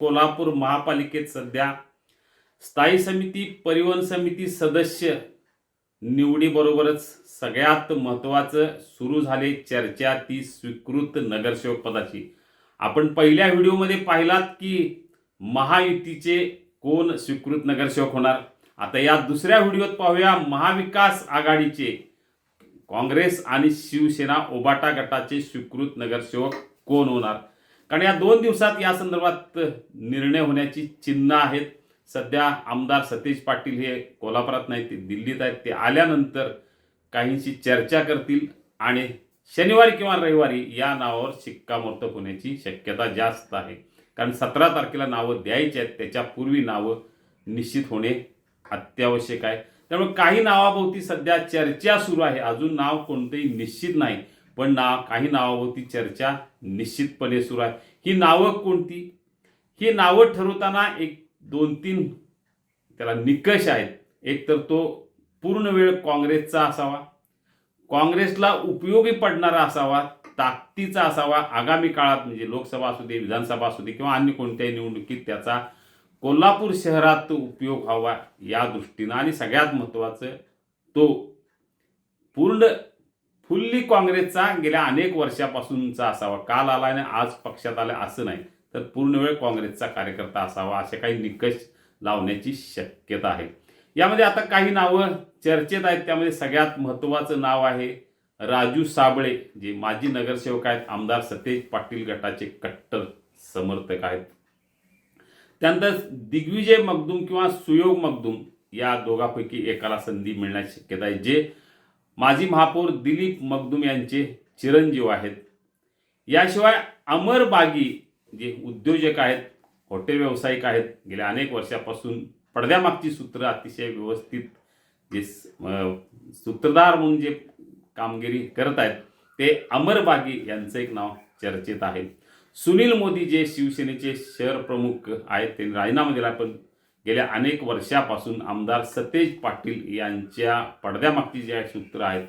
कोल्हापूर महापालिकेत सध्या स्थायी समिती, परिवहन समिती सदस्य निवडीबरोबरच सगळ्यात महत्त्वाचं सुरू झाले चर्चा ती स्वीकृत नगरसेवक पदाची. आपण पहिल्या व्हिडिओमध्ये पाहिलात की महायुतीचे कोण स्वीकृत नगरसेवक होणार. आता या दुसऱ्या व्हिडिओत पाहूया महाविकास आघाडीचे काँग्रेस आणि शिवसेना उबाटा गटाचे स्वीकृत नगरसेवक कोण होणार. कारण या 2 दिवसात या संदर्भात निर्णय होण्याची चिन्ह आहेत. सध्या आमदार सतेज पाटील हे कोल्हापुरात नाही, ते दिल्लीत आहेत. ते आल्यानंतर काहींशी चर्चा करतील आणि शनिवारी किंवा रविवारी या नावावर शिक्कामोर्तब होण्याची शक्यता जास्त आहे. कारण 17 तारखेला नावं द्यायची आहेत, त्याच्यापूर्वी नावं निश्चित होणे अत्यावश्यक आहे. त्यामुळे काही नावाभोवती सध्या चर्चा सुरू आहे. अजून नाव कोणतंही निश्चित नाही, पण काही नावाभोवती चर्चा निश्चितपणे सुरू आहे. ही नावं कोणती? ही नावं ठरवताना एक 2-3 त्याला निकष आहेत. एक तर तो पूर्ण वेळ काँग्रेसचा असावा, काँग्रेसला उपयोगी पडणारा असावा, ताकदीचा असावा. आगामी काळात म्हणजे लोकसभा असू दे, विधानसभा असू दे किंवा अन्य कोणत्याही निवडणुकीत त्याचा कोल्हापूर शहरात उपयोग व्हावा या दृष्टीनं. आणि सगळ्यात महत्त्वाचं तो फुल्ली काँग्रेसचा गेल्या अनेक वर्षापासूनचा असावा. काल आला आणि आज पक्षात आला असं नाही, तर पूर्ण वेळ काँग्रेसचा कार्यकर्ता असावा. असे काही निकष लावण्याची शक्यता आहे. यामध्ये आता काही नावं चर्चेत आहेत. त्यामध्ये सगळ्यात महत्त्वाचं नाव आहे राजू साबळे, जे माजी नगरसेवक आहेत, आमदार सतेज पाटील गटाचे कट्टर समर्थक आहेत. त्यानंतर दिग्विजय मगदूम किंवा सुयोग मगदूम या दोघांपैकी एकाला संधी मिळण्याची शक्यता आहे, जे माजी महापौर दिलीप मगदूम यांचे चिरंजीव आहेत. याशिवाय अमर बागी जे उद्योजक आहेत, हॉटेल व्यावसायिक आहेत, गेल्या अनेक वर्षापासून पडद्यामागची सूत्र अतिशय व्यवस्थित जे सूत्रधार म्हणून जे कामगिरी करत आहेत, ते अमर बागी यांचं एक नाव चर्चेत आहे. सुनील मोदी जे शिवसेनेचे शहर प्रमुख आहेत, त्यांनी राजीनामा दिला, पण गेल्या अनेक वर्षापासून आमदार सतेज पाटील यांच्या पडद्यामागची जे सूत्र आहेत